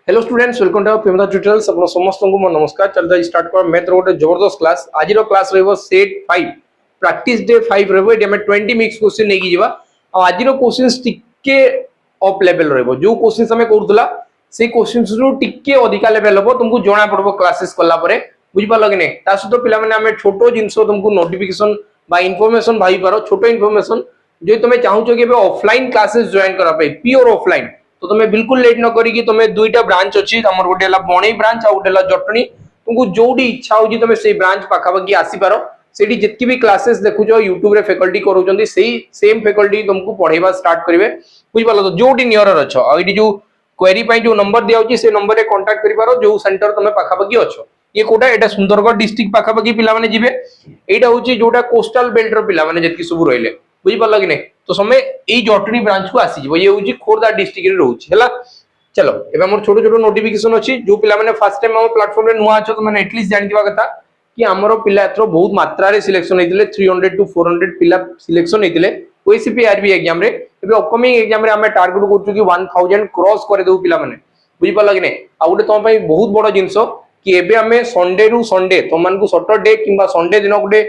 Hello students, welcome to Pemda tutorials. अपन समस्त को मो नमस्कार। चलता स्टार्ट कर मैथ रो जबरदस्त क्लास। आज रो क्लास रहबो सेट 5 प्रैक्टिस डे 5 रहबो। एटी हम 20 मिक्स क्वेश्चन नेकी जीवा। आज रो क्वेश्चंस टिके अप लेवल रहबो। जो क्वेश्चंस हमें करथला से क्वेश्चंस रो टिके अधिका लेवल हबो। तुमको जणा पड़बो क्लासेस करला परे, बुझि पालो कि नै। ता सतो पिला माने हमें छोटो जिंसो तुमको नोटिफिकेशन बा इंफॉर्मेशन भाई पारो। छोटो इंफॉर्मेशन जो तुम चाहू कि ऑफलाइन क्लासेस जॉइन करा पे, प्योर ऑफलाइन, तो तुम्हें बिल्कुल लेट न करी कि तुम्हें दुईटा ब्रांच अछि। हमर गोटे हला बणई ब्रांच आ गोटे हला जटणी। तुमको जोडी इच्छा होजी तुम्हें से ब्रांच पाखा पाखी आसी पारो। सेठी जितकी भी क्लासेस देखुजो यूट्यूब रे फैकल्टी करूचंदी, सेही सेम फैकल्टी तुमको पढेबा स्टार्ट करिवे। बुझ पालो तो जोडी नियर अछ आ इडी जो क्वेरी पई जो नंबर दिया होची से नंबर रे कांटेक्ट करि पारो। जो सेंटर तुम्हें पाखा पाखी अछ, ये कोटा एटा सुंदरगढ़ डिस्ट्रिक्ट पाखा पाखी पिला माने जिवे। एटा होची जोटा कोस्टल बेल्ट रो पिला माने जतकी सब रहले, बुझ पालो कि नै। तो समय ए जटणी ब्रांच को आसी जिवो। ये होची खोरदा डिस्ट्रिक्ट रे रहउची हला। चलो एबे मोर छोटो छोटो नोटिफिकेशन अछि। जो पिला माने फर्स्ट टाइम हम प्लेटफॉर्म रे नुआ छ तो माने एटलीस्ट जानि दिबा कथा कि हमरो पिला एथरो बहुत मात्रा रे सिलेक्शन हेतिले। 300 टू 400 पिला सिलेक्शन हेतिले ओसीपी आरबी एग्जाम रे। एबे अपकमिंग एग्जाम रे हमें टारगेट करछु कि 1000 क्रॉस करे दउ पिला माने, बुझि पाला कि नै। आ उडे तम पई बहुत बड़ जिंसो कि एबे हमें संडे रु संडे तम मान को सैटरडे किंबा संडे दिन गुडे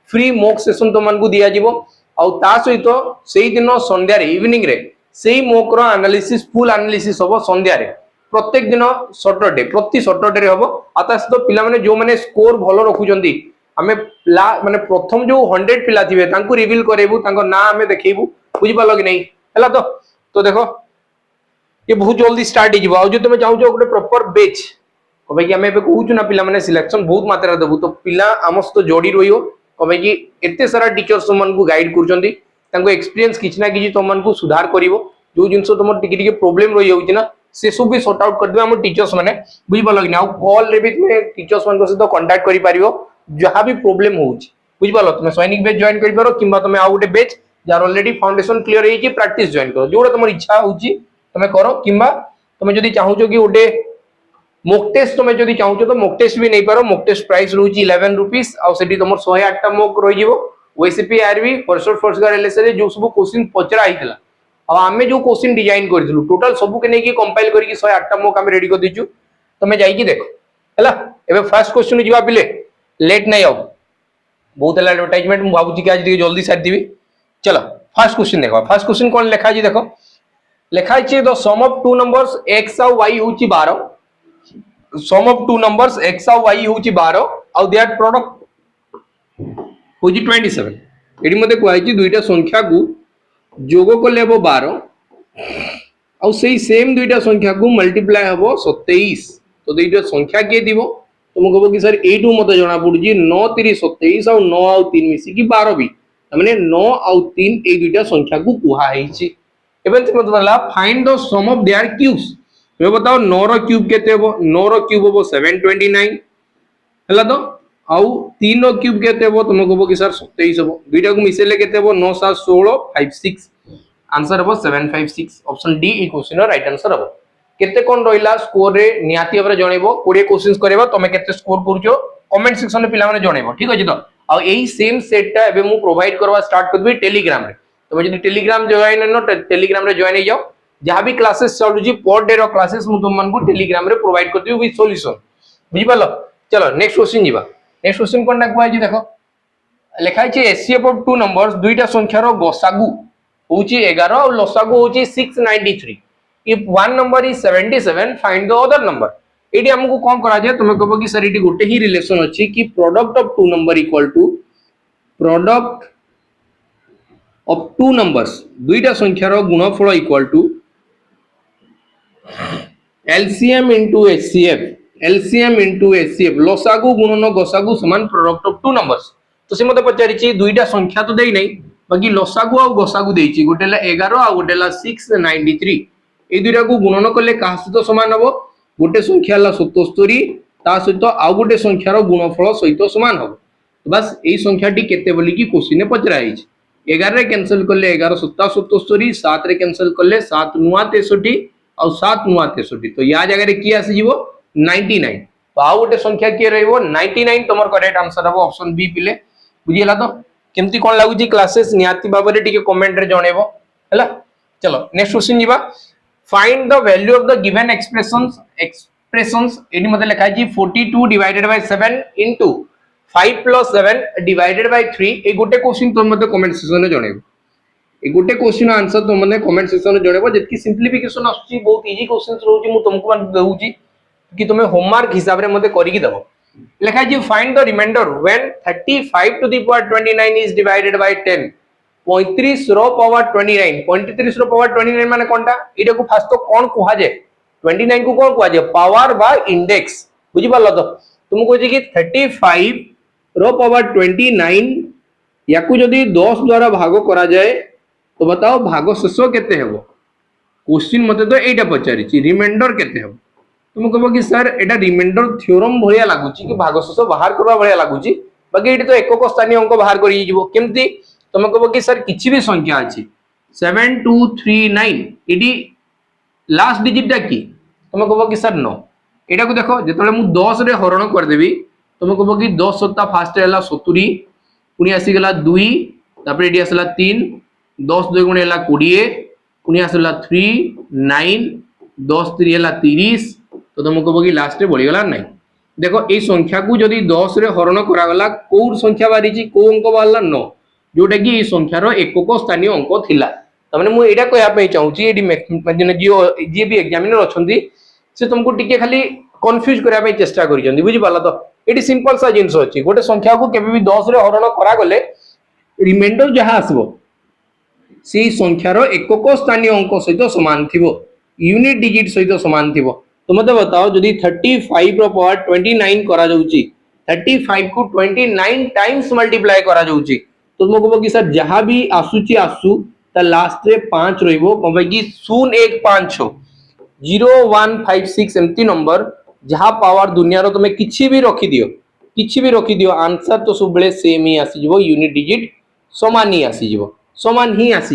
फ्री मॉक सेशन तम मान को दिया जिवो। आ ता सहित सेही दिन संध्या रे इवनिंग रे सेही मॉक रो एनालिसिस फुल एनालिसिस होबो संध्या रे। प्रत्येक दिन सैटरडे प्रति सैटरडे रे होबो। आता सहित पिला माने जो माने स्कोर भलो रखुचंदी हमें माने प्रथम जो 100 पिला थिबे तांको रिवील करेबु, तांको ना हमें देखेबु। बुझि पालो कि नै हला। तो देखो ये बहुत जल्दी स्टार्ट हिजबो। आ जो तुमे चाहू जो गोटे प्रॉपर बैच कबे कि हमें एबे कहूछु ना पिला माने सिलेक्शन बहुत मात्रा देबु। तो पिला हमस तो जोड़ी रहियो कबे कि एते सारा टीचर्स मन को गाइड करचंदी। तांको एक्सपीरियंस किछ ना किछ तम मन को सुधार करिवो। जो जिंसो तुम टिके टिके प्रॉब्लम रहि होउची ना से सब भी सॉर्ट आउट कर देबे हम टीचर्स माने, बुझि पालो कि ना। आ कॉल रे भी तुमे टीचर्स मन को से कांटेक्ट करि पारिवो जहां भी प्रॉब्लम होउची। बुझि पालो तुमे सैनिक बैच जॉइन करि पारो किंबा तुमे आ गोटे batch jar already foundation clear हेची प्रैक्टिस जॉइन करो। जोडा तुमर इच्छा होउची तुमे करो। किंबा तुमे जदी चाहू कि गोटे मॉक टेस्ट तुमे जदी चाहू तो मॉक टेस्ट भी नै पारो। मॉक टेस्ट प्राइस रहउची 11 रुपीस। आ सेठी तुमर 108 टा मॉक रहि जिवो। ओसीपी आरबी फर्स्ट गार एलएसए जो सब क्वेश्चन पचरा आइतला अब आमे जो क्वेश्चन डिजाइन करथिलु टोटल सब के नै कि कंपाइल करिकि 108 टा मॉक हम रेडी कर दिचु। तमे जाई कि देखो हला। एबे फर्स्ट क्वेश्चन जिवा पिले लेट नै आउ। बहुत हला एडवर्टाइजमेंट मु भाबुची कि आज जल्दी साथ दिबी। चलो फर्स्ट क्वेश्चन देखो। फर्स्ट क्वेश्चन कोन लिखा जी देखो। लिखा है the sum of two numbers x और y होची 12। Sum of two numbers x और y होची 12 और देयर प्रोडक्ट होची 27। एडी मते कोइ छि दुईटा संख्या को जोग करले हबो 12 और सेही सेम दुईटा संख्या को मल्टीप्लाई हबो 27। तो दुईटा संख्या के दिबो तुम कहबो कि सर एटू मते जणा पडुची 9 3 27 और 9 और 3 मिसी कि 12 भी माने 9 और 3 ए दुईटा संख्या को कुहा हेछि। एबे तुम मतलब find the sum of their cubes. तो बताओ 9 रो क्यूब केते हबो। 9 रो क्यूब हबो 729 हला। तो आउ 3 रो क्यूब केते हबो तुम कहबो कि सर 27 हबो। दुईटा को मिसेले केते हबो 9 7 16 56। आंसर हबो 756। ऑप्शन डी ई क्वेश्चन रो राइट आंसर हबो। केते कोन रहिला स्कोर रे नियाती भाबरे जणेबो। 20 क्वेश्चंस करबा तमे केते स्कोर करूचो कमेंट सेक्शन में पिला माने जणेबो, ठीक अछि। तो आ एही सेम सेट टा एबे मु प्रोवाइड करवा स्टार्ट करबी टेलीग्राम रे। तमे जदी टेलीग्राम जॉइन न टेलीग्राम रे जॉइन हो जाओ। जहां भी क्लासेस चलुची पर डे रो क्लासेस मु तुम मन को टेलीग्राम रे प्रोवाइड कर दियो विथ सॉल्यूशन, बुझि पालो। चलो नेक्स्ट क्वेश्चन जीवा। नेक्स्ट क्वेश्चन कोन ना कोइ जी देखो। लिखा छि एचसीएफ ऑफ टू नंबर्स दुईटा संख्या रो गसागु होची 11 और लसागु होची 693। If one number is 77 find the other number. एडी हमको कोन करा जाय तुम कहबो कि सर एडी गोटे ही रिलेशन अछि कि product of two number equal to product of two numbers दुईटा संख्या रो गुणनफल equal to LCM into HCF. LCM into HCF लसागु गुणन गसागु समान प्रोडक्ट ऑफ टू नंबर्स। तो से मते पचारि छि दुईटा संख्या तो देई नै बाकी लसागु और गसागु देई छि। गोटेला 11 और गोटेला 693। ए दुईटा को गुणन करले का सहित समान हबो। गोटे संख्या ला 77 ता सहित आ गोटे संख्या रो गुणनफल सहित समान हबो। तो बस एई संख्याटी केते बोली कि क्वेश्चन ने पचरा है। 11 रे कैंसिल करले 11 7 77, 7 रे कैंसिल करले 7 9 63 और 7 9 63। तो या जगह रे की आसी जीवो 99। तो आ गोटे संख्या के रहइबो 99। तमर करेक्ट आंसर हबो ऑप्शन बी पिले, बुझियला। तो केमती कोन लागु जी क्लासेस नियाती बाबरे टिके कमेंट रे जणेबो हला। चलो नेक्स्ट क्वेश्चन जीवा। Find the value of the given expressions एडी मते लिखा है 42 divided by 7 into 5 plus 7 divided by 3 ए गोटे क्वेश्चन तुम मते कमेंट सेक्शन में जणेबो ए गोटे क्वेश्चन आंसर तुम मने कमेंट सेक्शन में जणेबो जेतकी सिंपलीफिकेशन आछी बहुत इजी क्वेश्चंस रहउची मु तुमको मान देउची कि तुमे होमवर्क हिसाब रे मते करी की दबो लिखा है find the remainder when 35 to the power 29 is divided by 10 35 रो पावर 29 35 रो पावर 29 माने कोनटा एटा को फास्ट तो कोन कुहा जे 29 को कोन कुहा जे पावर बा इंडेक्स बुझी पालो तो तुम को जे कि 35 रो पावर 29 याकू जदी 10 द्वारा भाग करा जाए तो बताओ भाग शेष केते हेबो क्वेश्चन मते तो एटा पचारि छि रिमाइंडर केते हेबो तुम कहबो कि सर एटा रिमाइंडर थ्योरम भलिया लागुची कि भाग शेष बाहर करबा भलिया लागुची बाकी एटी तो एकक स्थानीय अंक बाहर करि जिवो केमती तुम कहबो कि सर किछि भी संख्या अछि 7239 एटी लास्ट डिजिट टा की तुम कहबो कि सर नो एटा को देखो जेतले मु 10 रे हरण कर देबी तुम कहबो कि 10 सत्ता फास्ट हैला 70 पुनी आसी गेला 2 तापर एटी आसला 3 10 2 गुण हैला 20 पुनी आसला 3 9 10 3 हैला 30 तो तुम कहबो कि लास्ट रे बढ़ी गेला नहीं देखो ए संख्या को जदी 10 रे हरण करा गला को संख्या बारी छि को अंक बारला 9 जोटा कि ए संख्यार एकक स्थानीय अंक थिला तमाने मु एटा कहया पे चाहूची एडी मैंने जे भी एग्जामिनर अछंती से तुमको टिके खाली कंफ्यूज करिया पे चेष्टा करि जंदी बुझी पाला तो एडी सिंपल सा जिंस अछि गोटे संख्या को केबे भी 10 रे हरण करा गले रिमाइंडर जहा आसबो से संख्यार एकक स्थानीय अंक सहित समान थिबो यूनिट डिजिट सहित समान थिबो तो मते बताओ जदी 35 रो पावर 29 करा जाउची 35 को 29 टाइम्स मल्टीप्लाई करा जाउची तो तुम कहबो कि सर जहां भी आसुची आसु त लास्ट रे 5 रहइबो कहबे कि 0156 0156 एम्ति नंबर जहां पावर दुनिया रो तुमे किछि भी रखि दियो आंसर तो सब बेले सेम ही आसी जिवो यूनिट डिजिट समान ही आसी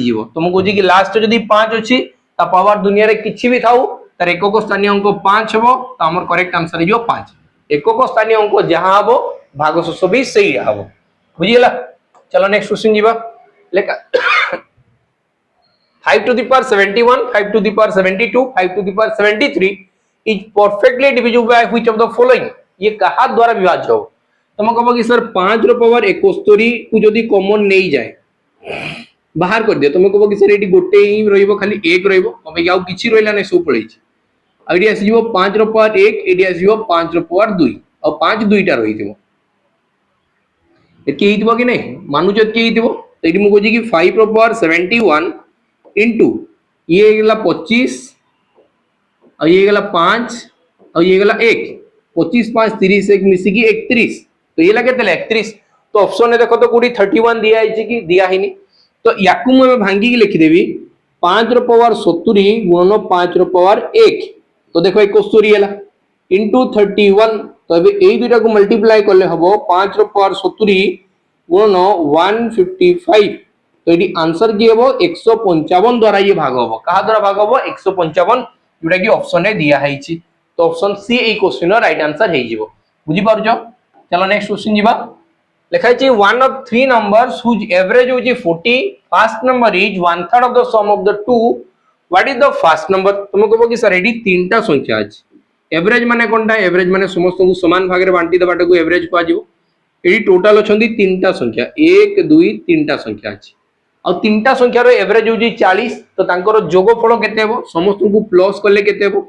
जिवो तुम को जे कि लास्ट जदी 5 अछि ता पावर दुनिया रे किछि भी थाउ तार एकक स्थानीय अंक 5 हबो त हमर करेक्ट आंसर हिजो 5 एकक स्थानीय अंक जहां हबो भाग शेष भी सही हबो बुझियला चलो नेक्स्ट क्वेश्चन जीवा लेका 5 to the power 71 5 to the power 72 5 to the power 73 is perfectly divisible by which of the following ये कहा द्वारा विभाज्य हो तुम कहबो कि सर 5 रो पावर 71 को जदी कॉमन नहीं जाए बाहर कर दियो तुम कहबो कि सर एटी गोटे ही रहइबो खाली 1 रहइबो कहबे कि आउ किछि रहला नै सब पळै छि एटी आसीबो 5 रो पावर 1 एटी आसीबो 5 रो पावर 2 और 5 दुईटा रहिथिबो एति हितबो कि नै मानुजत के हितबो तो एटी मु कहजी कि 5 रो पावर 71 इनटू ये गेला 25 और ये गेला 5 और ये गेला 1 25 5 30 1 मिसी की 31 तो ये लगे तले 31 तो ऑप्शन में देखो तो कोडी 31 दिया है कि दिया ही नहीं तो याकू मैं भांगी की लिखि देबी 5 रो पावर 70 गुणन 5 रो पावर 1 तो देखो 71 हैला इनटू 31 तो अबे ए दुटा को मल्टीप्लाई करले हबो 5 रो पावर 70 गुणन 155 तो ये आंसर की हेबो 155 द्वारा ये भाग होबो कहा द्वारा भाग होबो 155 जोटा कि ऑप्शन रे दिया है छि तो ऑप्शन सी ए क्वेश्चन रो राइट आंसर हे जिवो बुझी पारजो चलो नेक्स्ट क्वेश्चन जीवा लिखा है one of three numbers whose average होची 40 first number is 1/3 of the sum of the two what is the first number तुम कहबो कि सर एडी तीनटा संख्या अछि एवरेज माने कोनटा एवरेज माने समस्त को समान भाग रे बांटी दबाटा को एवरेज को आजिवो एडी टोटल अछंती तीनटा संख्या 1 2 तीनटा संख्या अछि और तीनटा संख्या रो एवरेज होची 40 तो तांकर जोगफल केते हेबो समस्त को प्लस करले केते हेबो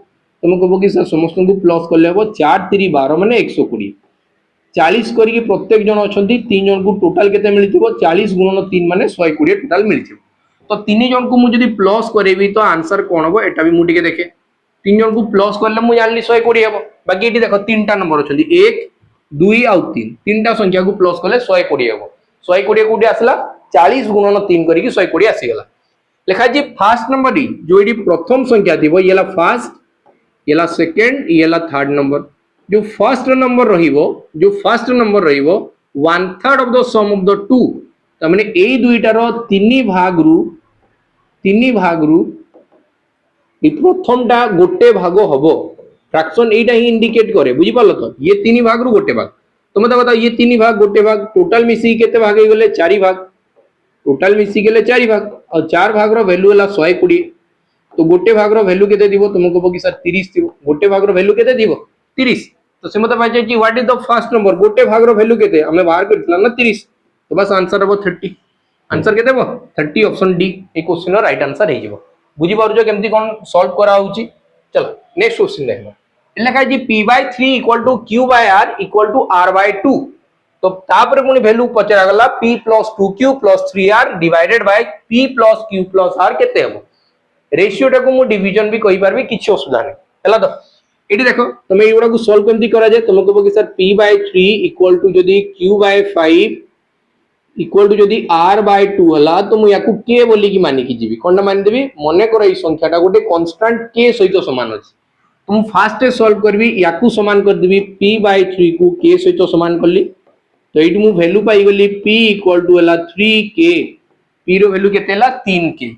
तुम कहबो कि सर समस्त को प्लस करले हेबो 4 3 12 माने 120 40 करी कि प्रत्येक जन अछंती तीन जन को टोटल केते मिलिथिबो 40 गुणन 3 माने 120 टोटल मिलिथिबो तो तीन जन को मु जदी प्लस करेबी तो आंसर कोन होबो एटा भी मु टिके देखे तीन जन को प्लस करले मु जानली 120 हेबो बाकी एटी देखो तीनटा नंबर अछंती 1 2 और 3 तीनटा संख्या को प्लस करले 120 हेबो 120 कोडी आसला 40 गुणन 3 करी कि 120 आसी गेला लिखा जी फर्स्ट नंबर डी जो एडी प्रथम संख्या थिबो येला फर्स्ट येला सेकंड येला थर्ड नंबर जो फर्स्ट नंबर रहिबो 1/3 of the sum of the two त माने ए दुईटा रो तीन भाग रु ई प्रथमटा गोटे भाग हबो फ्रैक्शन एटा ही इंडिकेट करे बुझी पालो तो ये तीन भाग रु गोटे भाग तो मत बताओ ये तीन भाग गोटे भाग टोटल मिसी केते भाग हे गेले 4 भाग टोटल मिसी गेले 4 भाग और 4 भाग रो वैल्यू हला 120 तो गोटे भाग रो वैल्यू केते दिबो तुमको कहबो कि सर 30 दिबो गोटे भाग रो वैल्यू केते दिबो 30 तो से मते पाछे कि what is the first number गोटे भाग रो वैल्यू केते हमें बाहर करथिला ना 30 तो बस आंसर हबो 30 आंसर केते हबो 30 ऑप्शन डी ए क्वेश्चन रो राइट आंसर हे जिवो बुझी पारुजो केमती कोन सॉल्व करा होउची चलो नेक्स्ट क्वेश्चन देखबो लिखा है जी p/3 = q/r = r/2 तो तापर पुनी वैल्यू पचरा गला p + 2q + 3r divided by p + q + r केते हबो रेशियो टाको मु डिवीजन भी कहि पारबी किछि असुविधा नै हला तो एटी देखो तुम एगुडा को सॉल्व केमती करा जाय तुम कहबो कि सर p/3 = जदी q/5 = जदी r/2 हला तो मु याकू k बोली की मानि की जीवी कोन मानि देबी मने कर ई संख्याटा गोटे कांस्टेंट k सहित समान अछि तुम फास्ट सॉल्व करबी याकू समान कर देबी p/3 को k सहित समान करली तो एटी मु वैल्यू पाई गली p = हला 3k p रो वैल्यू केते हला 3k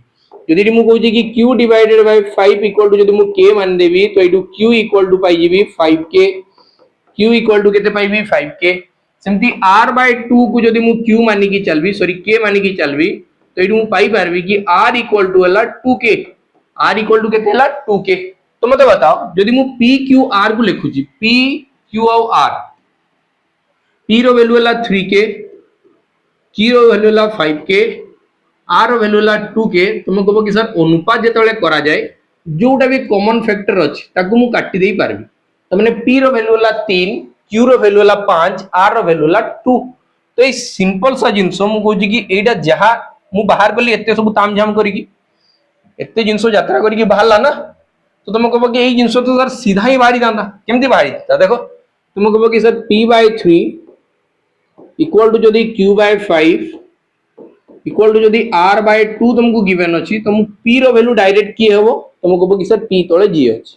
जदि मु कहू कि q डिवाइडेड बाय 5 = जदि मु k मान देबी तो एटू q = पाई जीबी 5k q = केते पाइबी 5k सेमती r/2 को जदि मु q मानि की चलबी सॉरी k मानि की चलबी तो एटू मु पाई पारबी कि r = हला 2k r = केते हला 2k तो मते बताओ जदि मु p q r को लिखुची p q और r p रो वैल्यू हला 3k q रो वैल्यू हला 5k r रो वैल्यू हला 2k तुम कहबो कि सर अनुपात जेतले करा जाय जोटा भी कॉमन फैक्टर अछि ताकू मु काटी देई पारबी त माने p रो वैल्यू हला 3 q रो वैल्यू हला 5 r रो वैल्यू हला 2 तो ए सिंपल सा जिंसो मु कहू कि एटा जहा मु बाहर कली एते सब तामझाम करी कि एते जिंसो यात्रा करी कि बाहरला ना तो तुम कहबो कि एई जिंसो तो सर सीधा ही बाहरी दांदा केमती बाहरी ता देखो तुम कहबो कि सर p/3 = जदी q/5 इक्वल टू जदी r/2 तुमको गिवन अछि तो मु p रो वैल्यू डायरेक्ट की हेबो तुम कहबो कि सर p तळे g अछि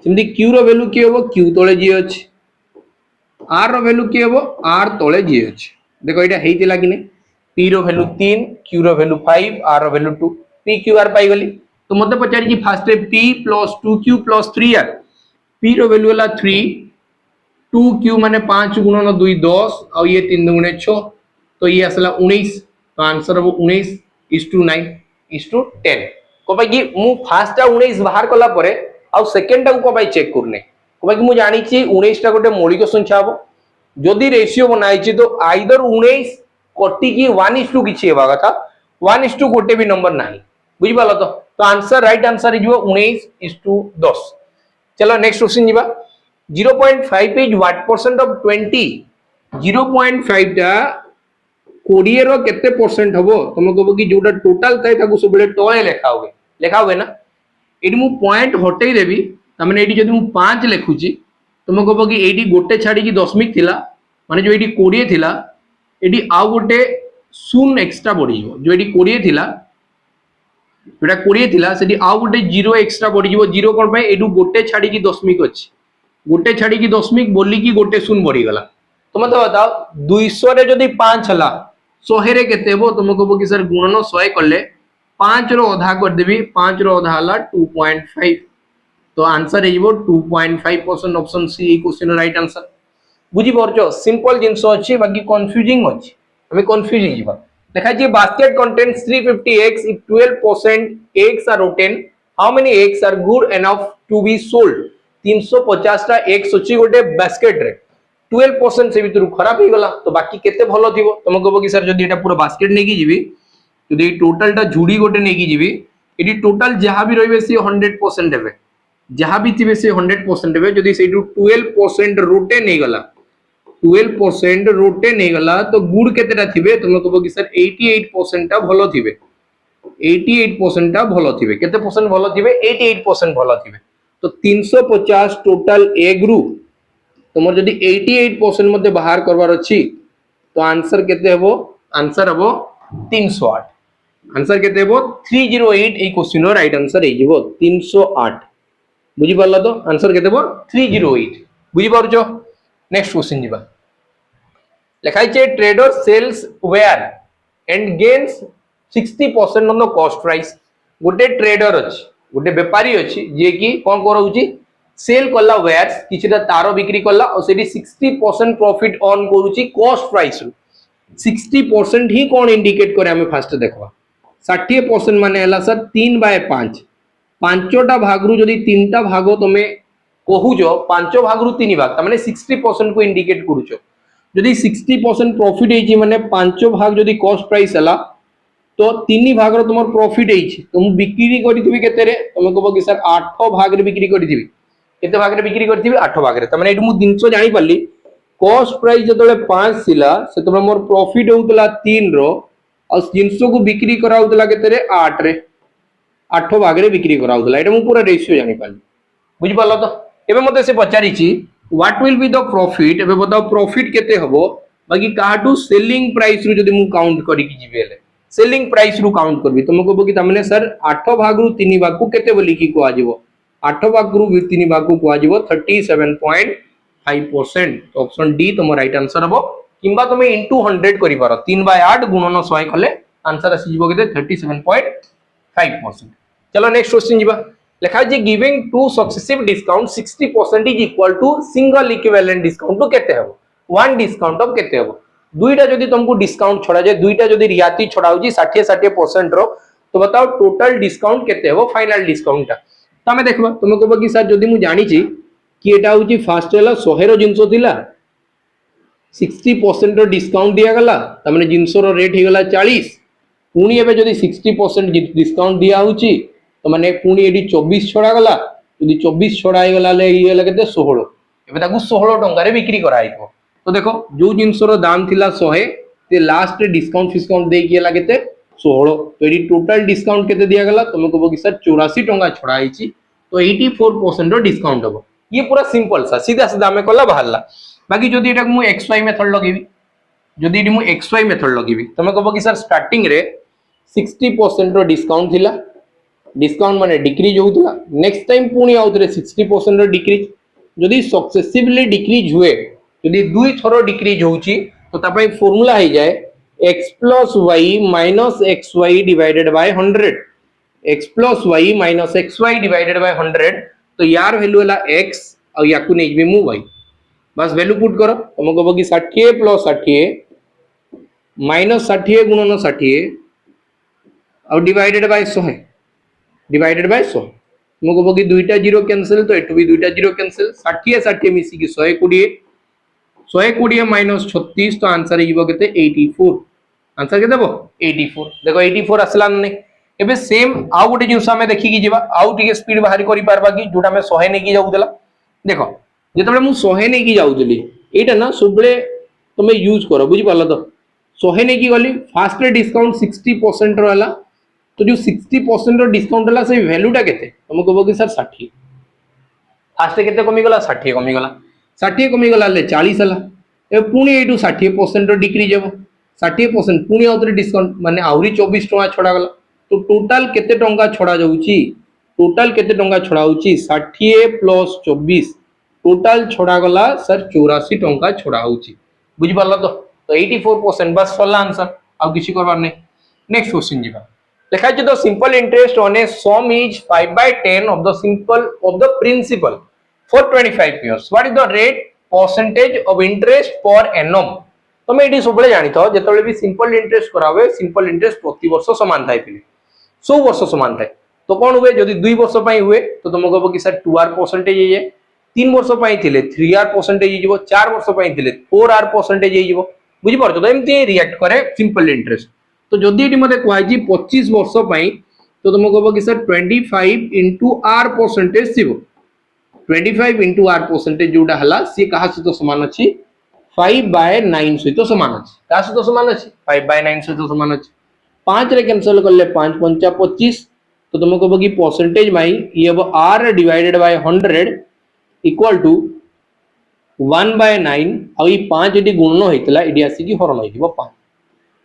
सिमती q रो वैल्यू की हेबो q तळे g अछि r रो वैल्यू की हेबो r तळे g अछि देखो एटा हेतिला कि नै p रो वैल्यू 3 q रो वैल्यू 5 r रो वैल्यू 2 p q r पाई गली तो मते पचारि कि fast p + 2q + 3r p रो वैल्यू हला 3 2q माने 5 * 2 10 और ये 3 * 2 6 तो ये असला 19 तो आंसर हो 19:9:10 को भाई कि मु फर्स्ट टा 19 बाहर कला परे आ सेकंड टा को भाई चेक करने को भाई कि मु जानि छी 19 टा गोटे मौलिक संख्या हबो जदी रेशियो बनाई छी तो आइदर 19 कोटी की 1:2 किछि हेबा कथा 1:2 गोटे भी नंबर नाही बुझि पालो तो आंसर राइट आंसर इजो 19:10 चलो नेक्स्ट क्वेश्चन जीवा 0.5 इज व्हाट परसेंट ऑफ 20 0.5 टा 20 रो केते परसेंट हबो तुम कहबो कि जोटा टोटल थाए ताकू सबले तळे लेखा होवे ना एडी मु पॉइंट हटै देबी त माने एडी जदी मु 5 लिखुची तुम कहबो कि एडी गोटे छाडी की दशमिक थिला माने जो एडी 20 थिला एडी आउ गोटे शून्य एक्स्ट्रा बढ़ी जो जो एडी 20 थिला जोटा 20 थिला सेडी आउ गोटे 0 एक्स्ट्रा बढ़ी जो 0 कोन भाई एडू गोटे छाडी की दशमिक अछि गोटे छाडी की दशमिक बोली की गोटे शून्य बढ़ी गला तो मते बताओ 200 रे जदी 5 हला 100 रे केते हेबो तुम कहबो कि सर गुणन 100 करले 5 रो आधा कर देबी 5 रो आधा हला 2.5 तो आंसर हेइबो 2.5% ऑप्शन सी ई क्वेश्चन राइट आंसर बुझी परछो सिंपल जिंसो अछि बाकी कंफ्यूजिंग अछि हमें कंफ्यूज ही जीवा देखा जी basket contains 350 eggs if 12% eggs are rotten how many eggs are good enough to be sold 350 टा eggs अछि गोटे बास्केट रे 12% से भीतर खराब ही गला तो बाकी केते भलो थिबो तुम कहबो कि सर जदी एटा पूरा बास्केट नै की जीवी जदी टोटल टा झुडी गोटे नै की जीवी एडी टोटल जहां भी रहबे से 100% हेबे जहां भी थिबे से 100% हेबे जदी सेटू 12% रोटे नै गला 12% रोटे नै गला तो गुड केतेटा थिबे तुम कहबो कि सर 88% टा भलो थिबे 88% टा भलो थिबे केते परसेंट भलो थिबे 88% भलो थिबे तो 350 टोटल ए ग्रुप तुमर जदी 88% मध्ये बाहर करबार अछि तो आंसर केते हेबो आंसर हेबो 308 आंसर केते हेबो 308 ए क्वेश्चन रो राइट आंसर हे जेबो 308 बुझी परला तो आंसर केते हेबो 308 बुझी परछो नेक्स्ट क्वेश्चन जीवा लिखाइ छे trader sells ware and gains 60% on the cost price गोटे ट्रेडर अछि गोटे व्यापारी अछि जे कि कोन करउची सेल कला वेयर्स किछटा तारो बिक्री कला और सेडी 60% प्रॉफिट ऑन करूची कॉस्ट प्राइस 60% ही कोन इंडिकेट करे हमें फास्ट देखबा 60% माने हला सर 3/5 पांचटा भागरू जदि तीनटा भाग तुम कहूच पांच भागरू तीन भाग तमाने 60% को इंडिकेट करूच जदि 60% प्रॉफिट है माने पांच भाग जदि कॉस्ट प्राइस है तो तीन भाग तुम प्रॉफिट है तो मुझे बिक्री करी केते रे तुम कह कि सर 8 भाग रे बिक्री करी केते भाग रे बिक्री करी 8 भाग रे तमाने एटु मु जिंस जानि पाली कॉस्ट प्राइस जतले 5 थिला सेतबे मोर प्रॉफिट होतला 3 रो और जिंस को बिक्री कराउतला केते रे 8 रे 8 भाग रे बिक्री कराउतला एटा मु पूरा रेशियो जानि पाली बुझि पालो तो एबे मते से पचारिछि what will be the profit एबे बताओ प्रॉफिट केते हबो बाकी काटू सेलिंग प्राइस रु जदि मु काउंट करी कि जिबेले सेलिंग प्राइस रु काउंट करबी तुम कहबो कि तमने सर 8 भाग रु 3 भाग को केते बोली कि को आजिवो 8 भाग रु 3 भाग को आजिवो 37.5% ऑप्शन डी तुम राइट आंसर हबो किंबा तुम इनटू 100 करि पारो 3/8 गुणन 100 कले आंसर आसी जिवो केते 37.5%। चलो नेक्स्ट क्वेश्चन जिबा लिखा जे giving two successive discount 60% is equal to single equivalent discount to केते हबो वन डिस्काउंट ऑफ केते हबो दुईटा जदि तुमको डिस्काउंट छड़ा जाए दुईटा जदि रियाती छड़ा होजी 60% रो तो बताओ टोटल डिस्काउंट केते हबो फाइनल डिस्काउंट ता तमे देखबा तुम कहबो कि सर जदि मु जानि छी कि एटा होजी फर्स्ट हला 100 रो जिंसो थिला 60% रो डिस्काउंट दिया गला तमने जिंसो रो रेट हे गला 40 पुनी एबे जदि 60% डिस्काउंट दिया होची तो माने पुनी एडी 24 छड़ा गला जदि 24 छड़ा हे गला ले ये लगे 16 एबे ताकू 16 टंका रे बिक्री कराइतो तो देखो जो जिनसर दाम थिला 100 ते लास्ट डिस्काउंट डिस्काउंट दे किए लागेते 16 तो एडी टोटल डिस्काउंट केते दिया गला तुम कहबो कि सर 84 टंका छड़ा आइची तो 84% रो डिस्काउंट हबो ये पूरा सिंपल सा सीधा सीधा हमें कला बाहरला बाकी जदि एटा मु xy मेथड लगेबी जदि एडी मु xy मेथड लगेबी तुम कहबो कि सर स्टार्टिंग रे 60% रो डिस्काउंट थिला डिस्काउंट माने डिक्रीज होउतला नेक्स्ट टाइम पुनी आउतरे 60% रो डिक्रीज जदि सक्सेसिवली डिक्रीज हुए यदि दुई थरो डिक्रीज होउची तो तापई फार्मूला हे जाए x + y - xy divided by 100 x + y - xy divided by 100 तो यार वैल्यू हला x और याकू नै जेबे मु y बस वैल्यू पुट करो तुम कहबो कि 60 + 60 - 60 गुणन 60 और डिवाइडेड बाय 100 डिवाइडेड बाय 100 तुम कहबो कि दुईटा जीरो कैंसिल तो एटू भी दुईटा जीरो कैंसिल 60 60 मिसी कि 120 120 - 36 तो आंसर हिबो केते 84 आंसर केते देबो 84 देखो 84 असला नै एबे सेम आउ गोटे जिंस हमें देखि कि जेबा आउ टिके स्पीड बाहर करि पारबा कि जोटा में 100 नै कि जाउ देला देखो जेतबे मु 100 नै कि जाउ देली एटा ना सबले तुमे यूज करो बुझि पालो तो 100 नै कि गली फास्ट रे डिस्काउंट 60% रहला तो जो 60% रो डिस्काउंट हला से वैल्यूटा केते तुम कहबो कि सर 60 फास्ट केते कमी गला 60 कमी गला 60 कमी गला ले 40 हला ए पुनी एटू 60% रो डिक्रीज हेबो 60% पुनी आउतरे डिस्काउंट माने आउरी 24 टका छडा गला तो टोटल केते टंका छडा जाउची टोटल केते टंका छडा होउची 60 + 24 टोटल छडा गला सर 84 टंका छडा होउची बुझि पारला तो 84% बस सला आंसर आ किछि करबार नै नेक्स्ट क्वेश्चन जिबा लिखा है the simple interest on a sum is 5/10 of the simple of the principal for 25 years what is the rate percentage of interest per annum तुम एटी सबले जानि थो जेतले भी सिंपल इंटरेस्ट करावे सिंपल इंटरेस्ट प्रति वर्ष समान थाए पिले 100 वर्ष समान थाए तो कोन हुए जदी 2 वर्ष पई हुए तो तुम कहबो कि सर 2r% हे जे 3 वर्ष पई थिले 3r% हे जिवो 4 वर्ष पई थिले 4r% हे जिवो बुझि परछो तो एमती रिएक्ट करे सिंपल इंटरेस्ट तो जदी एटी मते कहै जी 25 वर्ष पई तो तुम कहबो कि सर 25 * r% जिवो 25 * r% जोटा हला सी कहा सहित समान अछि 5/9 सहित समान अछि कहा सहित समान अछि 5/9 सहित समान अछि 5 रे कैंसिल करले 5 × 5 = 25 तो तुम कहबो कि परसेंटेज माई ये अब r divided by 100 equal to 1/9 और ये 5 एटी गुणन होइतला एडी आसी कि हरण होइबो 5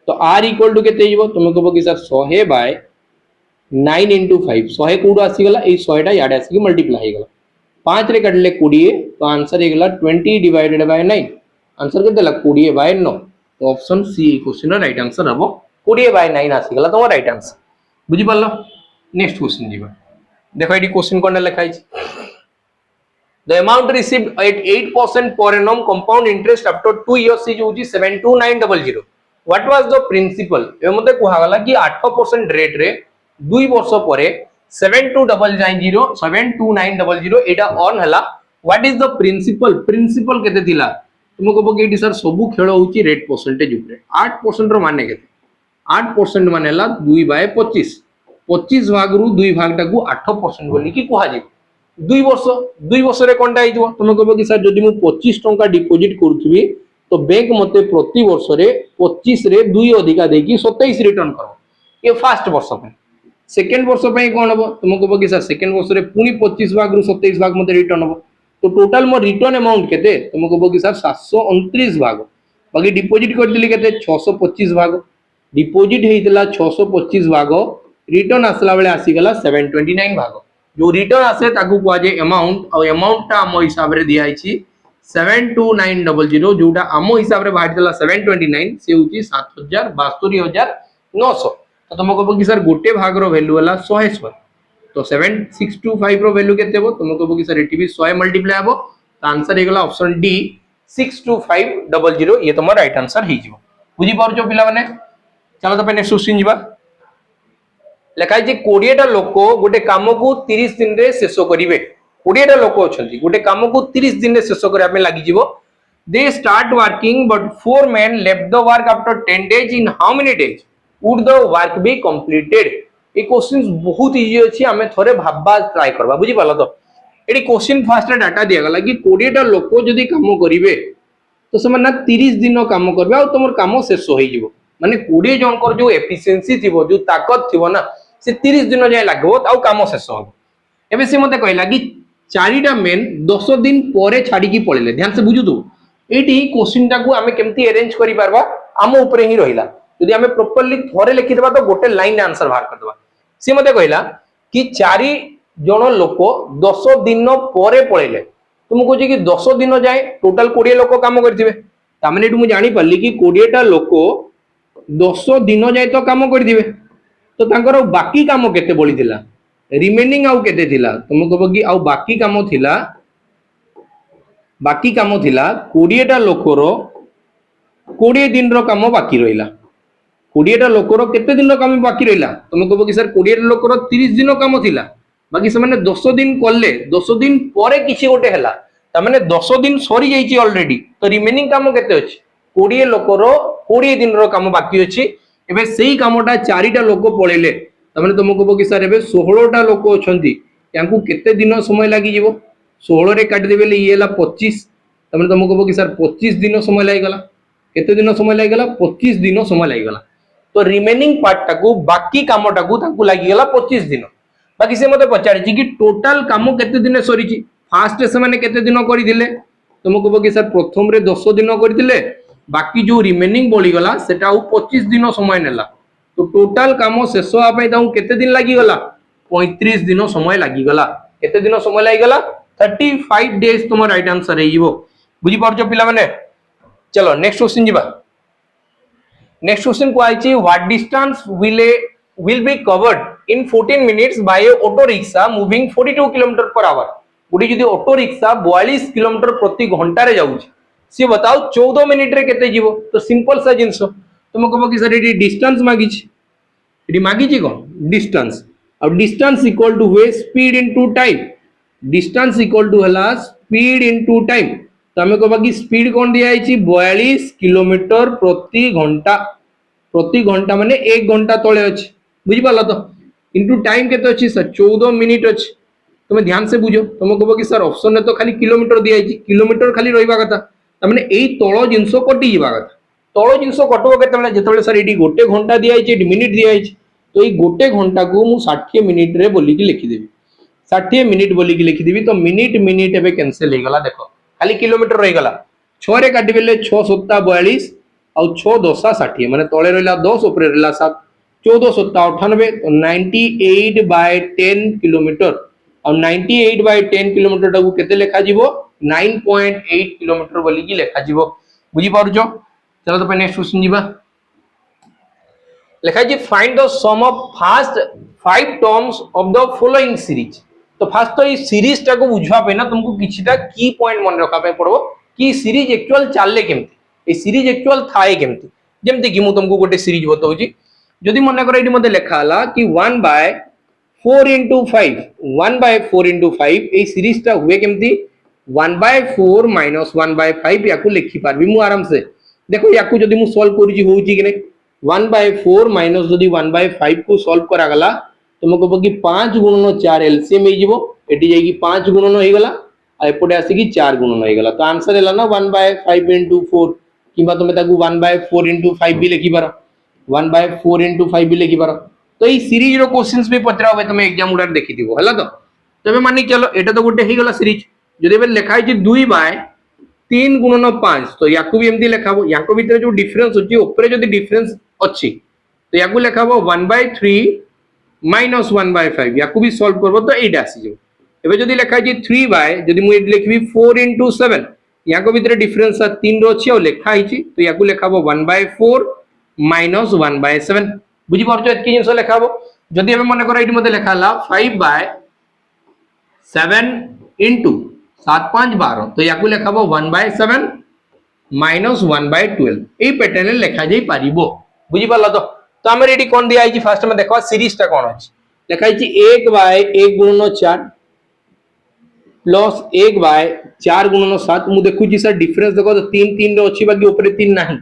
तो r इक्वल टू केते हिबो तुम कहबो कि सर 100/9 * 5 100 कोड आसी गला ए 100 टा याड आसी कि मल्टीप्लाई हे गला 5 रे काटले 20 तो आंसर हे गला 20 डिवाइडेड बाय 9 आंसर के देला 20/9 तो option C question right answer हबो 20/9 आसी गला तो राइट आंसर बुझि पालो नेक्स्ट क्वेश्चन जीवा देखो एडी क्वेश्चन कोन लिखा है the amount received at 8% per annum compound interest after 2 years is 72900 what was the principal ए मते कहला कि 8% रेट रे 2 वर्ष परे 72900 एटा ऑन हला। What is the principal principal केते थिला तुम कहबो कि सर सबु खेल होची रेट परसेंटेज ऊपर 8% रो माने केते 8% माने हला 2/25 25 भाग रु 2 भाग टाकू 8% बोली कि कुहा जे 2 वर्ष रे कोनटा आइजो तुम कहबो कि सर जदि मु 25 टंका डिपॉजिट करूथबी तो बैंक मते प्रति वर्ष रे 25 रे 2 अधिका देकी 27 रिटर्न करो ये फर्स्ट वर्ष पे। सेकंड वर्ष पे कोन हबो तुम कहबो कि सर सेकंड वर्ष रे पुनी 25 भाग रु 27 भाग मते रिटर्न हबो तो टोटल मो रिटर्न अमाउंट केते तुम कहबो कि सर 729 भाग बाकी डिपॉजिट करदिली केते 625 भाग डिपॉजिट हेइतला 625 भाग रिटर्न आसला बेले आसी गला 729 भाग जो रिटर्न आसे ताकू कुआ जे अमाउंट और अमाउंट ता हम हिसाब रे दिया आइछि 72900 जोटा आम हिसाब रे बाहर देला 729 से होची 7,72,900 तो तुम कहबो कि सर गोटे भाग रो वैल्यू वाला 100 तो 7625 रो वैल्यू केते हो तुम कहबो कि सर एटी भी 100 मल्टीप्लाई हबो तो आंसर हेगला ऑप्शन डी 62500 ये तुम राइट आंसर हे जिवो बुझी पारछो पिला माने। चलो तो नेक्स्ट क्वेश्चन जिबा लेखाई जे 20 टा लोक गोटे काम को 30 दिन रे शेष करिवे 20 टा लोक अछंती गोटे काम को 30 दिन रे शेष करिया में लागि जिवो they start working but 4 men left the work after 10 days in how many days would the work be completed। A question बहुत इजी अछि हमें थोरे भाबबा ट्राई करबा बुझी पालो तो एडी क्वेश्चन फास्ट डाटा दिया गला कि 20 टा लोक जदी काम करिवे तो समान 30 दिन काम करबे आ तमर काम शेष होई जिवो माने 20 जनकर जो एफिशिएंसी थिबो जो ताकत थिबो ना से 30 दिन जाय लागबो आ काम शेष होबो। एबे से मते कहला कि 4टा मेन 10 दिन परे छाडी की पळेले ध्यान से बुझु तू एटी क्वेश्चन टाकू हमें केमती अरेंज करि पारबा आम ऊपर ही रहिला यदि हमें प्रॉपर्ली थोरे लिखि देबा तो गोटे लाइन आंसर बाहर कर देबा। से मते कहला कि 4 जण लोक 10 दिन परे पळेले तुम कहू कि 10 दिन जाए टोटल 20 लोक काम करथिबे तामने एटु मु जानि पल्ली कि 20 टा लोक 10 दिन जाए तो काम करथिबे तो तांकर बाकी काम केते बळी थिला रिमेनिंग आउ केते थिला तुम कहबो कि आउ बाकी काम थिला 20 टा लोकर 20 दिन रो काम बाकी रहिला 20 टा लोकर केते दिन रो काम बाकी रहिला तुम कहबो कि सर 20 टा लोकर 30 दिन काम थिला बाकी से माने 10 दिन करले 10 दिन परे किछि गोटे हला त माने 10 दिन सरी जाईची ऑलरेडी तो रिमेनिंग काम केते अछि 20 लोकर 20 दिन रो काम बाकी अछि एबे सेही कामटा 4 टा लोक पळेले त माने तुम कहबो कि सर एबे 16 टा लोक अछंती यांकू केते दिन समय लागि जिवो 16 रे काट देबे ये ला 25 त माने तुम कहबो कि सर 25 दिन समय लागि गला केते दिन समय लागि गला 25 दिन समय लागि गला तो रिमेनिंग पार्ट टाकू बाकी कामटा को ताकू लागि गला 25 दिन बाकी से मते पचारि कि टोटल काम केते दिन सरीची फास्ट से माने केते दिन करिदिले तुम कहबो कि सर प्रथम रे 10 दिन करिदिले बाकी जो रिमेनिंग बळी गला सेटा 25 दिन समय नेला तो टोटल काम शेष होआ पई ताऊ केते दिन लागि गला 35 दिन समय लागि गला केते दिन समय लागि गला 35 डेज तुम राइट आंसर हेइबो बुझी पारछो पिला माने। चलो नेक्स्ट क्वेश्चन जिबा नेक्स्ट क्वेश्चन को आइछि what distance will be covered in 14 minutes by a auto rickshaw moving 42 km per hour गुडी जदी ऑटो रिक्शा 42 किलोमीटर प्रति घंटा रे जाउछि से बताओ 14 मिनिट रे केते जीवो तो सिंपल सा जिंसो तुम कहबो कि सर एडी डिस्टेंस मागिछि कोन डिस्टेंस और डिस्टेंस इक्वल टू हुए speed into time distance equal to हला स्पीड इनटू टाइम तो हमें कहबा कि स्पीड कोन दिया आइछि 42 किलोमीटर प्रति घंटा माने 1 घंटा तळे अछि बुझी पाला तो इनटू टाइम केते अछि सर 14 मिनिट अछि तुम ध्यान से बुझो तुम कहबो कि सर ऑप्शन ने तो खाली किलोमीटर दिया आइछि किलोमीटर खाली रहिबा कथा त माने एई तळो जिंसो कटि जिबा कथा तळो जिंसो कटबो केतेबेले जेतेबेले सर एडी गोटे घंटा दिया आइछि मिनिट दिया आइछि तो एई गोटे घंटा को मु 60 मिनिट रे बोली कि लिखि देबी 60 मिनिट बोली कि लिखि देबी तो मिनिट एबे कैंसिल हे गला देखो खाली किलोमीटर रहि गला 6 रे काटि बेले 6 7 42 और 6 10 60 माने तळे रहला 10 ऊपर रहला 7 14 7 98 तो 98/10 किलोमीटर और 98/10 किलोमीटर टाकू केते लेखा जीवो 9.8 किलोमीटर बोली कि लेखा जीवो बुझी पारुछो। चलो तो नेक्स्ट क्वेश्चन जीवा लेखा जी find the sum of first 5 terms of the following series तो फर्स्ट तो ये सीरीज टाको बुझवा पे ना तुमको किछिटा की पॉइंट मन रखा पे पड़बो कि सीरीज एक्चुअल चाले केमती ए सीरीज एक्चुअल थाए केमती जेमते कि मु तुमको गोटे सीरीज बताउची जदि मन कर एटी मते लेखा हला कि 1/5 4 into 5 1/4 into 5 এই সিরিজটা हुए केमती 1/4 minus 1/5 याकू लिखि पारबी मु आराम से देखो याकू जदी मु सॉल्व करूची होउची कि नै 1/4 minus जदी 1/5 को सॉल्व करा गला तो मको बकी 5 गुणन 4 एलसीएम हे जिवो एटी जाई कि 5 गुणन होई गला आ एपटे आसी कि 4 गुणन होई गला तो आंसर हैला ना 1/5 into 4 किबा तुमे ताकू 1/4 into 5 भी लिखि पारो 1/4 into 5 भी लिखि पारो तो ये सीरीज रो क्वेश्चंस भी पचरा होबे तुमे एग्जाम उडार देखि दिबो हला तो तबे मानि चलो एटा तो गोटे हे गला सीरीज जदि बे लिखा है 2/3 गुणन 5 तो याकू भी एमती लिखाबो याको भीतर जो डिफरेंस होची ऊपर जदि डिफरेंस अछि तो याकू लिखाबो 1/3 minus 1/5 याकू भी सॉल्व करबो तो एटा आसी जो एबे जदि लिखा है 3 बाय जदि मु एटी लिखबी 4 into 7 याको भीतर डिफरेंस 3 रो अछि और लिखा हिची तो याकू लिखाबो 1/4 minus 1/7 बुझी पारछो एतकी जिंस लिखाबो जदि हमें मन करो एटी मते लिखाला 5/7 into 7 5 12 तो याकू लिखाबो 1/7 minus 1/12 ए पैटर्न लिखा जाई पारिबो बुझी पाला तो हमर एटी कोन दिया आइची फर्स्ट में देखबा सीरीज ता कोन अछि लिखा आइची 1/1 गुणन 4 प्लस 1/4 गुणन 7 मु देखु छी सर डिफरेंस देखो तो 3 3 रो अछि बाकी ऊपर 3 नाही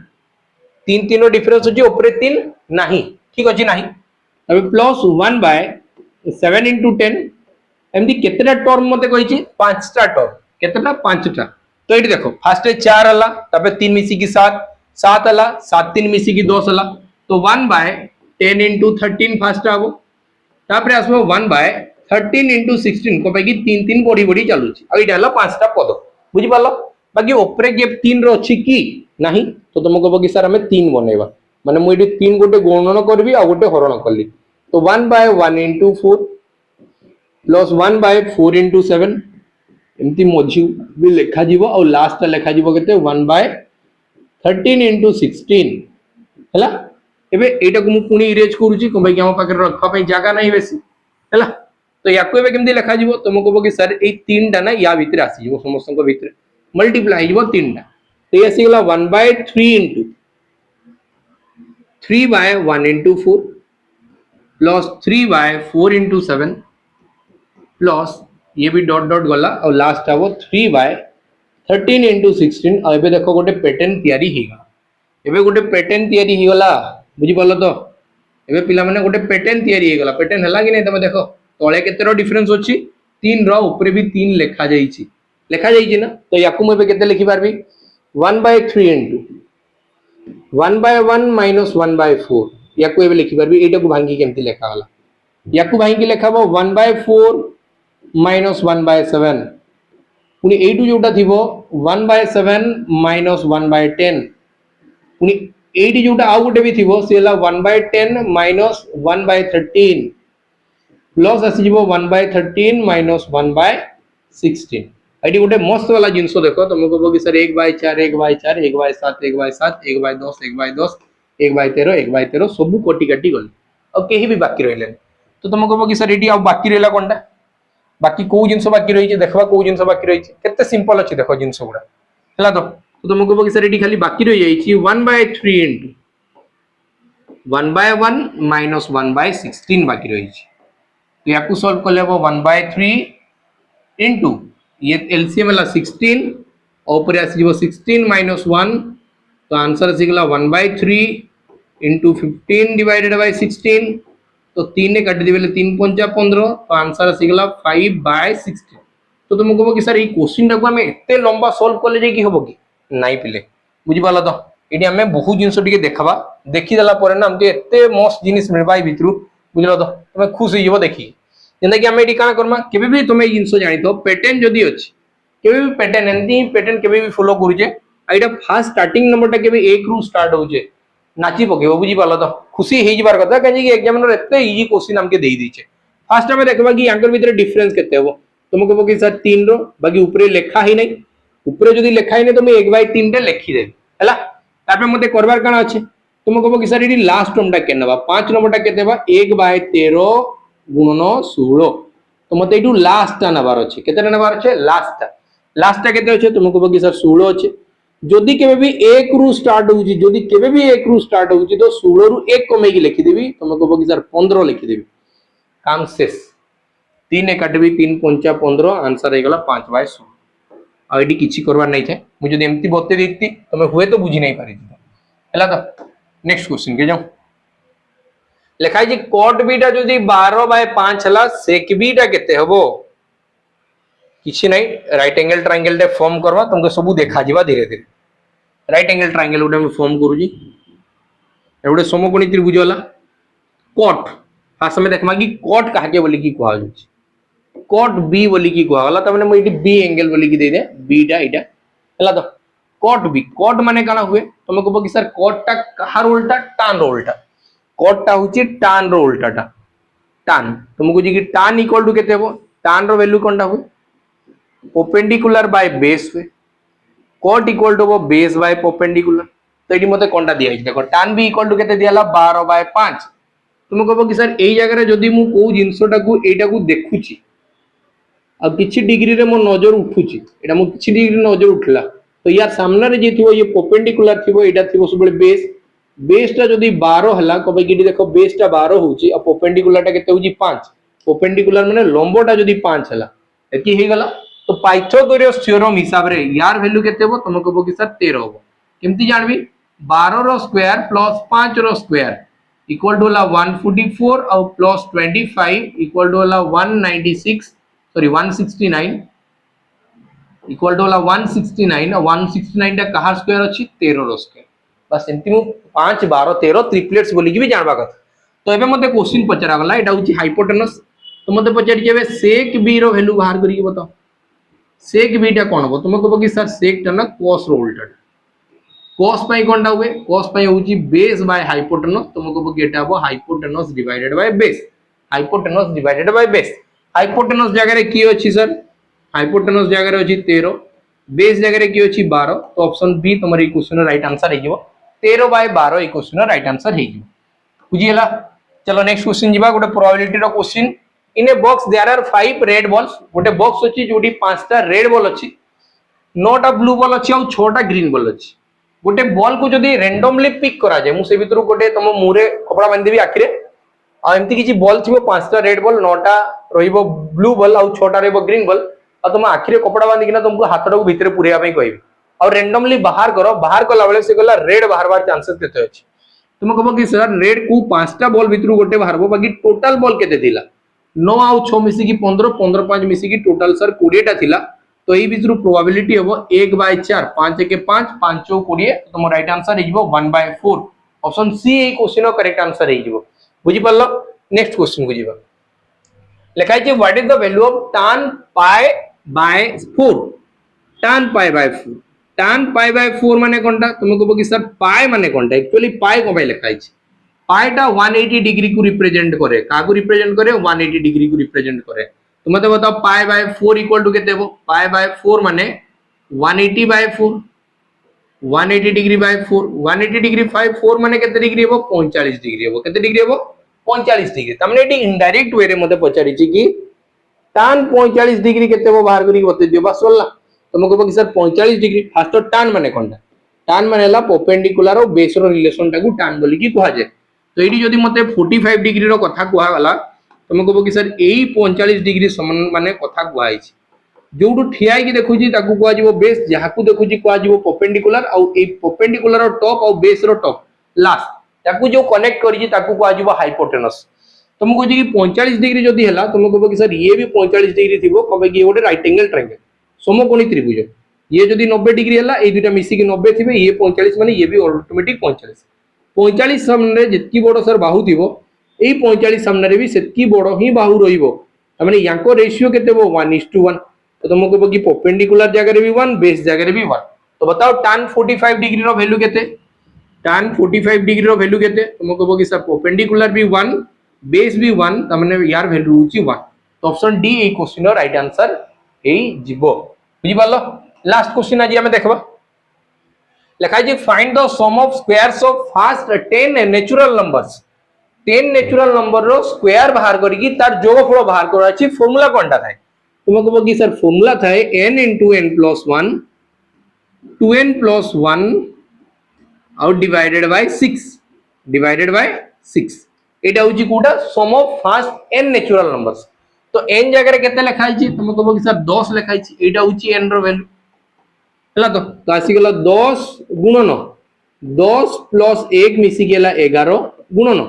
3 3 रो डिफरेंस अछि ऊपर 3 नाही ठीक अछि नाही अब प्लस 1/7 into 10 एमदी केतेटा टर्म मते कहि छी 5टा टर्म केतेटा 5टा तो एटी देखो फर्स्ट 4 हला तबे 3 मिसी की 7 7 हला 7 3 मिसी की 10 हला तो 1/10 into 13 फर्स्ट आबो तापरे आसबो 1/13 into 16 को पैकी 3 3 बड़ी बड़ी चालू छी आ एटा हला 5टा पद बुझी पालो बाकी ऊपरे के 3 रो अछि की नाही तो तुमको कहबो कि सर हमें 3 बनेबा माने मु एटी 3 गोटे गुणन करबी आ गोटे हरण करली तो 1/1 into 4 प्लस 1/4 into 7 एमती मझी भी लिखा जीवो और लास्ट लिखा जीवो केते 1/13 into 16 हला एबे एटा को मु पुनी इरेज करूची को भाई हम पाकर रखा पई जागा नहीं बेसी हला तो याको एबे केमती लिखा जीवो तुमको कहबो कि सर ए 3 टा ना या भीतर आसी जीवो समस्त को भीतर मल्टीप्लाई जीवो 3 टा तो ये आसी गला 1/3 into 3/1 into 4 plus 3/4 into 7 plus ये भी डॉट डॉट गला और लास्ट आबो 3/13 into 16 और एबे देखो गोटे पैटर्न तयारी हिगा एबे गोटे पैटर्न तयारी हिगला बुझी पालो तो एबे पिला माने गोटे पैटर्न तयारी हिगला पैटर्न हला कि नै तमे देखो तळे केते रो डिफरेंस अछि 3 रो ऊपर भी 3 लिखा जाईची ना तो याकू म एबे केते लिखि पारबी 1/3 into 1/1 minus 1/4 याकू एबे लिखि पारबी एटा को भांगी केमती लिखा हला याकू भांगी लिखाबो 1/4 minus 1/7 पुनी एटू जोटा थिबो 1/7 minus 1/10 पुनी एटी जोटा आउ गोटे भी थिबो सेला 1/10 minus 1/13 प्लस आसी जिवो 1/13 minus 1/16 एटी गोटे मस्त वाला जिंसो देखो तुमको कहबो कि सर 1/4 1/4 1/7 1/7 1/10 1/10 1/13 1/13 सब कोटी काटी गल अब केही भी बाकी रहले तो तुमको कहबो कि सर एटी अब बाकी रहला कोनटा बाकी को जिंस बाकी रही देखबा को जिंस बाकी रही केते सिंपल अछि देखो जिंस गुडा हला तो तुमको कहबो कि सर एटी खाली बाकी रही जाई छी 1/3 into 1/1 minus 1/16 बाकी रही छी तो याकू सॉल्व कर लेबो 1/3 into ये एलसीएम वाला 16 और ऊपर आसी जीवो 16 minus 1 तो आंसर आसी गला 1/3 into 15 divided by 16 तो 3 ने काट दिबेले 3 पंजा 15 तो आंसर आसी गला 5/16 तो तुम कहबो कि सर ई क्वेश्चन टाको हमें एते लंबा सॉल्व करले जे की होबो कि नाही पिले बुझी पाला तो एटी हमें बहुत जिंस टिके देखबा देखि देला परे ना हमके एते मस्त जिनिस मिलबा ई भितरु बुझलो तो तुम खुश हो जीवो देखि जेंदा कि हमें एटी काना करमा केबे भी तुम ई जिंस जानि तो पैटर्न जदी अछि केबे भी पैटर्न एंती पैटर्न केबे भी फॉलो करू जे एटा फर्स्ट स्टार्टिंग नंबर टा केबे 1 रु स्टार्ट हो जे नाची पकेबो बुझी पालो तो खुशी हे जिबार कथा काजे कि एग्जामिनर एते इजी क्वेश्चन हमके देई दी छे फर्स्ट में देखबा कि यांकर भीतर डिफरेंस केते हो तुम कहबो कि सर 3 रो बाकी ऊपरे लिखा ही नहीं ऊपरे जदी लिखा ही नहीं तो मैं 1/3 टे लिखि देबी हला तापर मते करबार काना अछि तुम कहबो कि सर एडी लास्ट टर्म टा केनबा 5 नंबर टा केते बा 1/13 गुणन 16 तो मते एडू लास्ट टा नबार अछि केते नबार अछि लास्ट टा केते अछि तुम कहबो कि सर 16 अछि जदि केबे भी 1 रु स्टार्ट होउची जदि केबे भी 1 रु स्टार्ट होउची तो 16 रु 1 कमे की लिखि देबी तुम कहबो कि सर 15 लिखि देबी काम शेष 3 काटबी 3 पंचा 15 आंसर हो गला 5/16 आ एडी किछि करवार नहीं थे मु जदी एमती बते देती तमे हुए तो बुझी नहीं पारि हला तो नेक्स्ट क्वेश्चन के जाऊ लिखाई जी cot b टा जदी 12/5 हला sec b टा केते हबो किछि नहीं राइट एंगल ट्रायंगल टे फॉर्म करवा तुमको सब देखा जीवा धीरे धीरे राइट एंगल ट्रायंगल उडे हम फॉर्म करू जी एवडे समकोणी त्रिभुज वाला cot हा समय देखमा कि cot काहे के बोली की कहवा जाय cot b बोली की कहवाला त माने म इटी b एंगल बोली की दे दे b टा इटा हला तो cot b cot माने काना हुए तुम कहबो कि सर cot टा कहार उल्टा tan रो उल्टा cot टा होची tan रो उल्टा टा tan तुमको जी कि tan इक्वल टू केते हो tan रो वैल्यू कोनटा हुए परपेंडिकुलर बाय बेस हुए cot इक्वल टू वो बेस बाय परपेंडिकुलर तो एटी मते कोनटा दिया देखो tan b इक्वल टू केते दियाला 12/5 तुम कहबो कि सर एई जगह रे जदी मु को जिंसटा को एटा को देखुची अब किछि डिग्री रे मो नजर उठुची एटा मो किछि डिग्री नजर उठला तो यार सामने रे जे थिबो ये परपेंडिकुलर थिबो एटा थिबो सबले बेस टा जदी 12 हला कबे कि देखो बेस टा 12 होची आ परपेंडिकुलर टा केते होची 5 परपेंडिकुलर माने लंबटा जदी 5 हला एकी हे गला तो पाइथागोरस थ्योरम हिसाब रे यार वैल्यू केते हो तुम कहबो कि सर 13 हो केमती जानबी 12 रो स्क्वायर प्लस 5 रो स्क्वायर इक्वल टू होला 144 और प्लस 25 इक्वल टू होला 196 सॉरी 169 इक्वल टू होला 169 और 169 टा कहार स्क्वायर अछि 13 रो स्क्वायर बस एमती मु 5 12 13 ट्रिपलेट्स बोली की भी जानबा कथा तो एबे मते क्वेश्चन पचरा गला एटा होची हाइपोटेनस तो मते पचारि जेबे sec b रो वैल्यू बाहर करी बताओ sec b टा कोन हो तुम कहबो कि सर sec टा ना cos रो उल्टा cos पाई कोनटा हुए cos पाई होची बेस बाय हाइपोटेनस तुम कहबो कि एटा हो hypotenuse divided by base hypotenuse divided by base hypotenuse जगह रे की अछि सर हाइपोटेनस जगह रे अछि 13 बेस जगह रे की अछि 12 तो ऑप्शन बी तुम्हारे क्वेश्चन राइट आंसर हे जिवो 13/12 ई क्वेश्चन राइट आंसर हे जिवो बुझियला चलो नेक्स्ट क्वेश्चन जिबा गोटे प्रोबेबिलिटी रो question in a box there are 5 red balls गोटे बॉक्स अछि जोडी 5टा रेड बॉल अछि 9टा ब्लू बॉल अछि और 6टा ग्रीन बॉल अछि गोटे बॉल को जदी रैंडमली पिक करा जाय मु से भितरु गोटे तम मुरे कपड़ा बांधी देबी आखिरे आ एमती किछि बॉल थिबो 5टा रेड बॉल 9टा रहिबो ब्लू बॉल और 6टा रहिबो ग्रीन बॉल आ तुम आखिरे कपड़ा बांधी किना तुमको हाथटा को भितरे पुरेया पई कहबी और रैंडमली बाहर करो बाहर कला बेले से गला रेड बाहर बाहर चांसेस केते अछि तुम कहबो कि सर रेड को 5टा बॉल भितरु गोटे बाहरबो बाकी टोटल बॉल केते थिला 9 आउ 6 मिसी की 15 15 5 मिसी की टोटल सर 20 टा थिला तो एई भितरु प्रोबेबिलिटी हबो 1/4 5 के 5 5 चौ 20 तुम राइट आंसर हिजबो 1/4 ऑप्शन सी ए क्वेश्चन करेक्ट आंसर हिजबो बुझी पल्लो नेक्स्ट क्वेश्चन को जीवा लिखाई छै what is the value of tan pi/4 tan pi/4 tan pi/4 माने कोनटा तुम कहबो कि सर पाई माने कोनटा एक्चुअली पाई को भाई लिखाई छै पाई टा 180 डिग्री को रिप्रेजेंट करे का को रिप्रेजेंट करे 180 डिग्री को रिप्रेजेंट करे तो मते बताओ pi/4 इक्वल टू केते हो pi/4 माने 180/4 180 डिग्री बाय 4 180 डिग्री 4 माने केते डिग्री हो 45 डिग्री हो केते डिग्री हो 45 डिग्री तमने एटी इनडायरेक्ट वे रे मते पचारि छि कि tan 45 डिग्री केते हो बाहर करी बते दियो बस बोलला तुम कहबो कि सर 45 डिग्री फास्ट तो tan माने कोनटा tan माने ला परपेंडिकुलर और बेस रो रिलेशन टा को tan बोली की कहआ जाय तो एटी जदी मते 45 डिग्री रो कथा कहआ गला तुम कहबो कि सर एई 45 डिग्री समान माने कथा कहआ छि जोडू ठियाई की देखु जी ताकू कहआ जीवो बेस जहाकू देखु जी कहआ जीवो परपेंडिकुलर और ए परपेंडिकुलर और टॉप और बेस रो टॉप लास्ट ताकू जो कनेक्ट करी जी ताकू कहआ जीवो हाइपोटेनस तुम कहू जी कि 45 डिग्री जदी हला तुम कहबो कि सर ये भी 45 डिग्री थिबो कबे कि गोटे राइट एंगल ट्रायंगल समकोणी त्रिभुज ये जदी 90 डिग्री हला ए दुटा मिसी के 90 थिबे ये 45 माने ये भी ऑटोमेटिक 45 सामने जितकी बड़ो सर बाहु थिबो ए 45 सामने रे भी सेतकी बड़ो ही बाहु रहिबो माने यांको रेशियो केते हो 1:1 तो तुम कहबो कि परपेंडिकुलर जगह रे भी 1 बेस जगह रे भी 1 तो बताओ tan 45 डिग्री रो वैल्यू केते tan 45 डिग्री रो वैल्यू केते तुम कहबो कि सर परपेंडिकुलर भी 1 बेस भी 1 त माने यार वैल्यू होची 1 तो ऑप्शन डी ए क्वेश्चन रो राइट आंसर ए जीवो बुझी पालो लास्ट क्वेश्चन आज हमें देखबा लिखा जे find the sum of squares of first 10 natural numbers 10 natural number रो स्क्वायर बाहर करी की तार जोगफल बाहर करा छी फार्मूला कोनटा थाए तुम कहबो कि सर फार्मूला थाए n * n + 1 2n + 1 और डिवाइडेड बाय 6 एटा होची कोटा sum of first n natural numbers तो n जगह रे केते लिखाई छी तुम कहबो कि सर 10 लिखाई छी एटा होची n रो वैल्यू हला तो आसी गेला 10 गुणन 10 प्लस 1 मिसी गेला 11 गुणन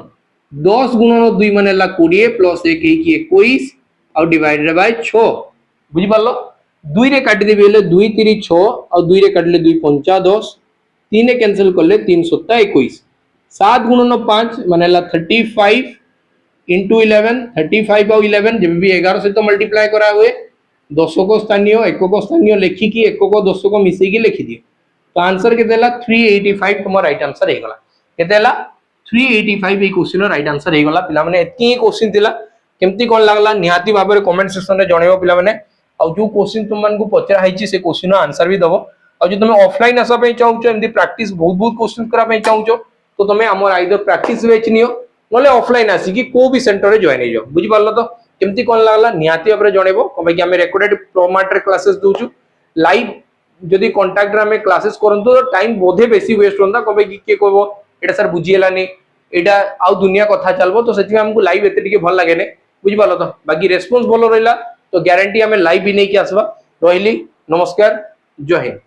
10 गुणन 2 माने ला 20 प्लस 1 की 21 और डिवाइडेड बाय 6 बुझी पालो 2 रे काटी देबे ले 2 3 6 और 2 रे काटले 2 5 10 3 कैंसिल करले 3 7 21 7 गुणन 5 माने ला 35 इंटू 11 35 और 11 जब भी 11 से तो मल्टीप्लाई करा हुए 10 को स्थानीय 1 को स्थानीय लिखी की 1 को 10 को मिसेकी लिखी दियो तो आंसर के देला 385 तुम राइट आंसर हे गला के देला 385 ए क्वेश्चन राइट आंसर हे गला पिला माने एती क्वेश्चन दिला केमती कोन लागला निहाती भाबे रे कमेंट सेक्शन रे जणेबो पिला माने और जो क्वेश्चन तुम मन को पचरा हाइची से क्वेश्चन आंसर भी दबो और जो तुम ऑफलाइन आसा पे चाहू एमदी प्रैक्टिस बहुत बहुत क्वेश्चन करा पे चाहू तो तुम हमर आइदर प्रैक्टिस बैच नियो नले ऑफलाइन आसी कि को भी सेंटर रे जॉइन हे जो बुझी पारलो तो केमती कोन लागला निहाती भाबे रे जणेबो कबे कि हम रेकॉर्डेड फॉर्मेट रे क्लासेस दोछु लाइव जदि कांटेक्ट रे हमें क्लासेस करंतु तो टाइम बोधे बेसी वेस्ट होंदा कबे कि के कहबो एटा सर बुझियलानी एटा आउ दुनिया कथा चलबो तो सेति हमको लाइव एते टिके भल लागेने बुझी पारलो तो बाकी रेस्पॉन्स भलो रहला तो गारंटी हमें लाइव भी नहीं कि आसबा रहिली नमस्कार जय हिंद।